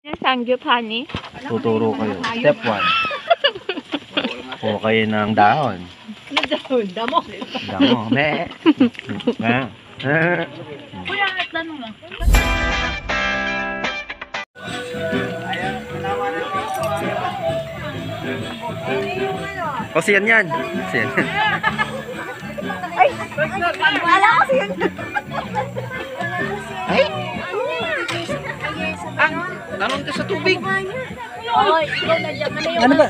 Sangyup, honey. Tuturo kayo. Step 1. Kuha kayo ng dahon. Ano dahon? Damo. Damo. Me. Kuya, tanong lang. O siyan yan. Siyan. Ay! Wala ko siya. Ay! Naroon ka sa tubig. Oy, ikaw na dyan. Ano ba?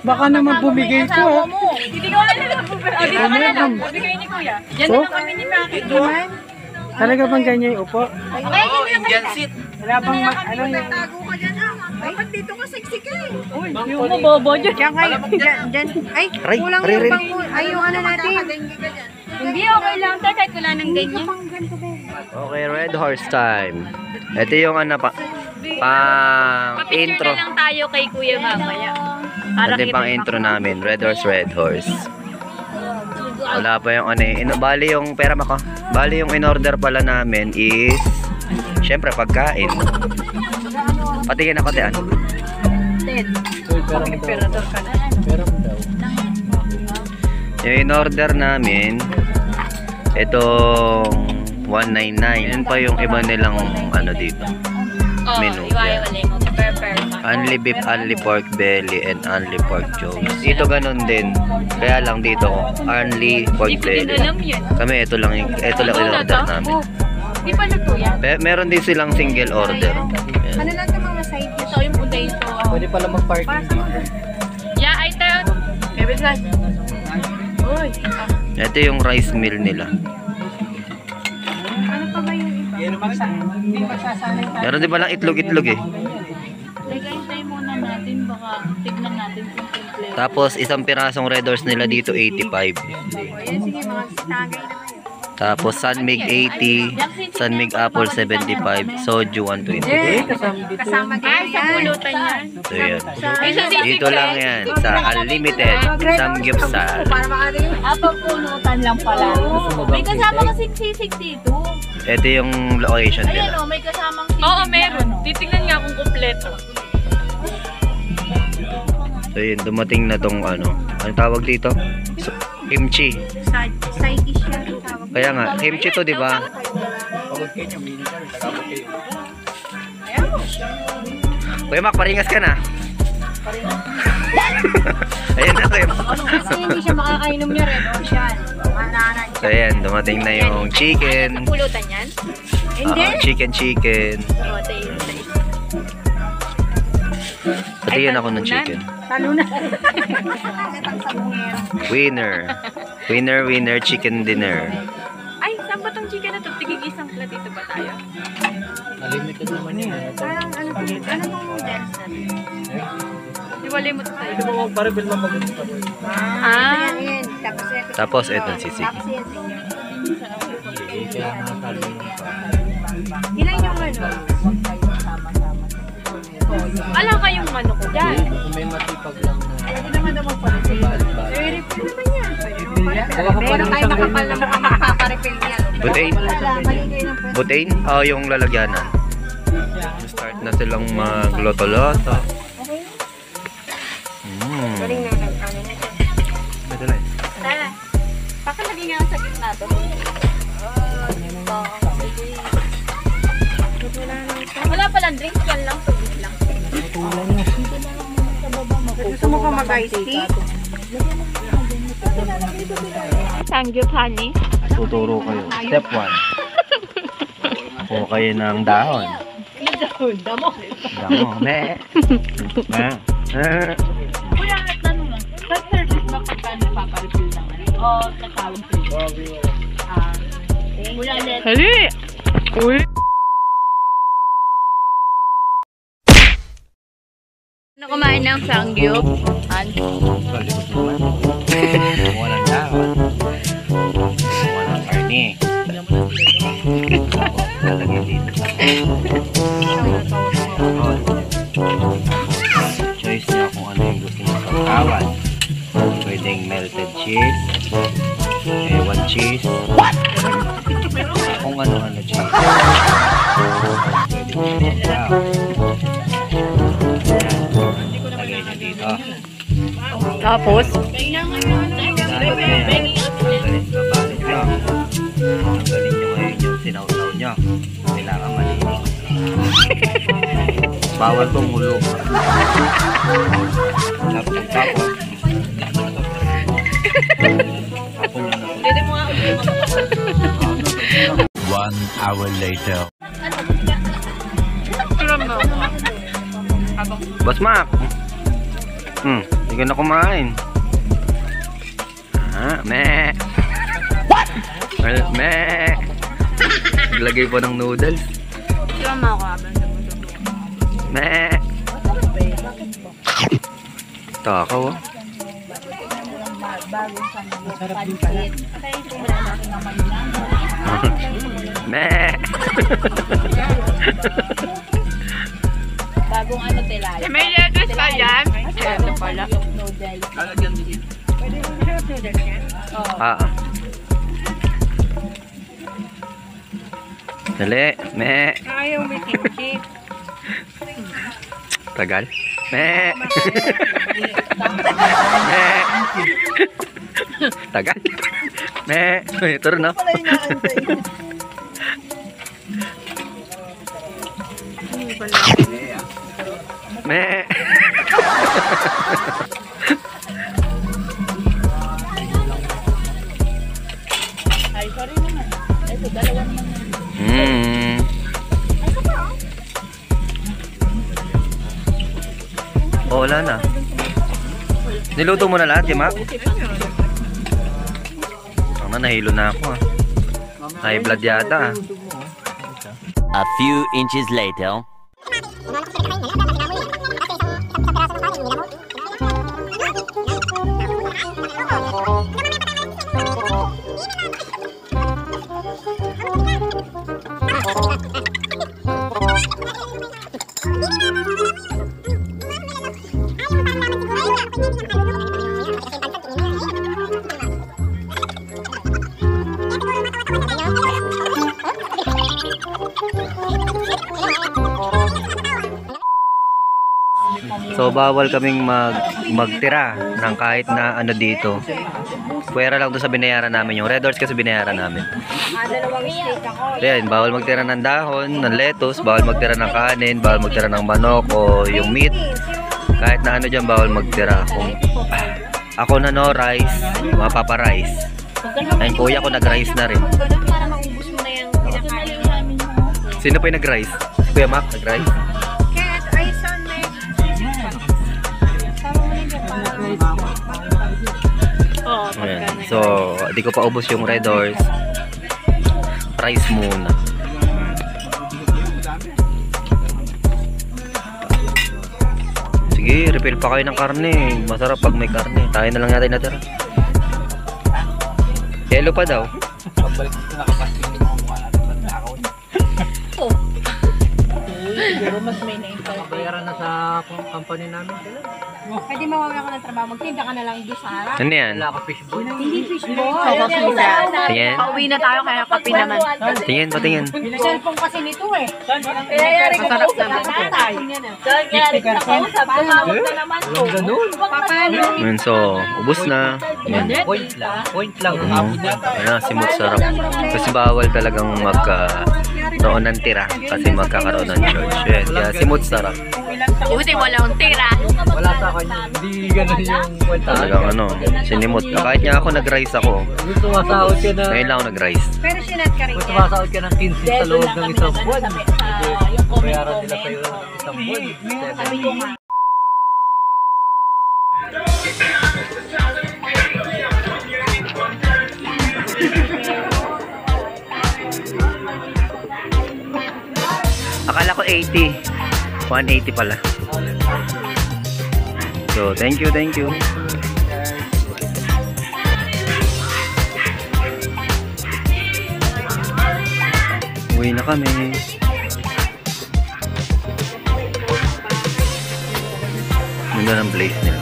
Baka naman bumigay ko ha. Hindi ko alam na dito ka na lang. Bumigay ni Kuya. Yan na lang kami ni Maki. Talaga bang ganyan yung upo? Oo, Indian seat. Wala bang ano yung... Tago ka dyan dapat dito ka siksik eh. Uy, yung mo bobo dyan. Diyan kayo. Diyan. Ay, kulang yung bangko. Ay, yung ano natin. Hindi, okay lang. Kahit wala nang ganyan. Okay, red horse time. Ito yung ano pa. Pang intro. Papicture na lang tayo kay Kuya mamaya. Ito yung pang intro namin. Red horse, red horse. Wala pa yung ano eh. Bali yung pera mo ko. Bali yung in-order pala namin is syempre pagkain. Patingin ako te ano. Emperador ka na. Yung in-order namin itong 199. Yan pa yung iba nilang ano dito. Menu. Yan. Only beef, only pork belly, and only pork joes. Dito ganun din. Kaya lang dito only pork belly. Kami ito lang in-order namin. Di pa luto yan? Meron din silang single order. Ayan. Ano lang yung mga side dish? Ito yung potato. Pwede pala mag-parking dito. Yeah, I tell. Kevin Slash. Uy. Ito yung rice meal nila. Ano pa ba yung iba? Hindi magsasanay tayo. Meron din palang itlog-itlog eh. Lagay muna natin. Baka tignan natin kung complete. Tapos isang pirasong red horse nila dito 85. Ayan, sige mga tagay na kayo. Tapos Sunmig 80, Sunmig Apple 75, Soju 120. Kasama kayo sa pulutan yan. So yan. Dito lang yan sa Unlimited Samgyeopsal. Apang pulutan lang pala. May kasama kasing sisig dito. Ito yung location Ayan nila. o, may kasamang sisig. Oo, meron. Titignan nga kung kumpleto. So yun, dumating na tong ano. Ano tawag dito? Kimchi. Side dish yan. Kaya nga, kimchi to, di ba? Kuya Mac, paringas ka na. Ayan na, Kuya Mac. Kasi hindi siya makakainom niya red horse yan. So ayan, dumating na yung chicken. Pulutan yan? Hindi. Chicken. Patiyan ako ng chicken. Talo na. Winner, chicken dinner. Ay, saan ba tong chicken na to? Tigig-isang platito ba tayo? Unlimited naman yun. Parang ano tong models natin? Iwalay mo to tayo. Ito mo mag-parabel mapagod pa rin. Ah. Tapos ito sisig. Ilan yung ano? Wala kayong ano ko dyan. Kung may matipag lang na. Ayaw naman daw magpa-refill. I-refill naman yan. Meron tayo makapal na mukhang magpaparefill yan. Butane? Oo, yung lalagyanan. Start na silang magloto-loto. Galing na ano na ito. Madalas. Tara. Pakalagay nga sa gitna to. Wala palang drinks, yan lang. Tubig lang. Gusto mo pa mag-ice tea? Sangyup, honey. Tuturo kayo. Step 1. Kuha kayo ng dahon. Ano dahon? Damo. Damo. Me. Kuya, tanong lang. Sa service ba pagka napaparefill lang? O tatawag free? Kuya, let. Hali! Uy! Ano kumain ng sangyup? Walang dahon. Walang karne. Lalagyan dito. Choice niya kung ano yung gusto niya sa tawad. Pwedeng melted cheese. Ewan cheese. Kung ano-ano cheese. Pwedeng cheese. Tapos? Tanggalin nyo ngayon yung sinawsaw nyo. Kailangan malinis. Bawal tumulo. Tapos. Tapos nyo na. 1 hour later. Boss Mac. Hindi ka na kumain. Meh. What? Meh. Naglagay po ng noodles. Meh. Takaw. Meh. Bagong ano tilay. May lettuce pa dyan? Ito pala. Kalagyan din. Dali. Meh. Ayaw may kimchi. Tagal. Meh. Meh. Tagal. Meh. Ito rin na. Meh. Ay, sorry naman. Ito, dalawa naman. Oh, wala na. Niluto mo na lahat, Mac? Nahilo na ako High blood yata A few inches later. So bawal kaming magtira ng kahit na ano dito. Pwera lang doon sa binayaran namin. Yung Red Horse kasi binayaran namin. Dalawang steak ako. Ayan, bawal magtira ng dahon, ng lettuce, bawal magtira ng kanin, bawal magtira ng manok o yung meat. Kahit na ano dyan, bawal magtira. Kung ako na no rice, mapapa-rice. Ayun, kuya ko nag-rice na rin. Para maubos mo na yung kinakain. Sino pa yung nag-rice? Kuya Mac, nag-rice? Ayan. So, di ko pa ubos yung Red Horse. Rice muna. Sige, refill pa kayo ng karne. Masarap pag may karne. Tayo na lang natin natira. Yellow pa daw. Pabalik ko nakapasting yung mga tao. Pero mas may na-impal. Bayaran na sa company namin sila. Pwede mawawala ka ng trabaho. Magtinda ka na lang doon sa harap. Ano yan? Wala ka fishbowl. Hindi fishball. Tingin. Pauwi na tayo kaya kape naman. Tingin, patingin. Cellphone kasi nito eh. Kayayari ko Masarap sa naman. tatay. Kayayari ko sa kausap. Tumawag na naman ko. Walang ganun. Paano? Ayan, so, ubos na. Ayan. Point lang. Point lang. Abot na. Ayan, simot sarap. Kasi bawal talagang magkaroon ng tira. Kasi magkakaroon ng church. Yes, kaya simot sarap. Buti walang tira. Wala sa akin. Hindi ganun yung kwenta. Talagang ano, sinimot. Kahit nga ako nag-rice ako. Kung sumasahod ka na, Ngayon lang ako nag-rice. Pero sinat ka rin kung yan. sumasahod ka ng 15 sa loob ng isang buwan, bayaran nila sa'yo ng isang buwan. Sabi ko nga. Akala ko 80. 180 pala. So, thank you, thank you. Uwi na kami. Ganda ng place nila.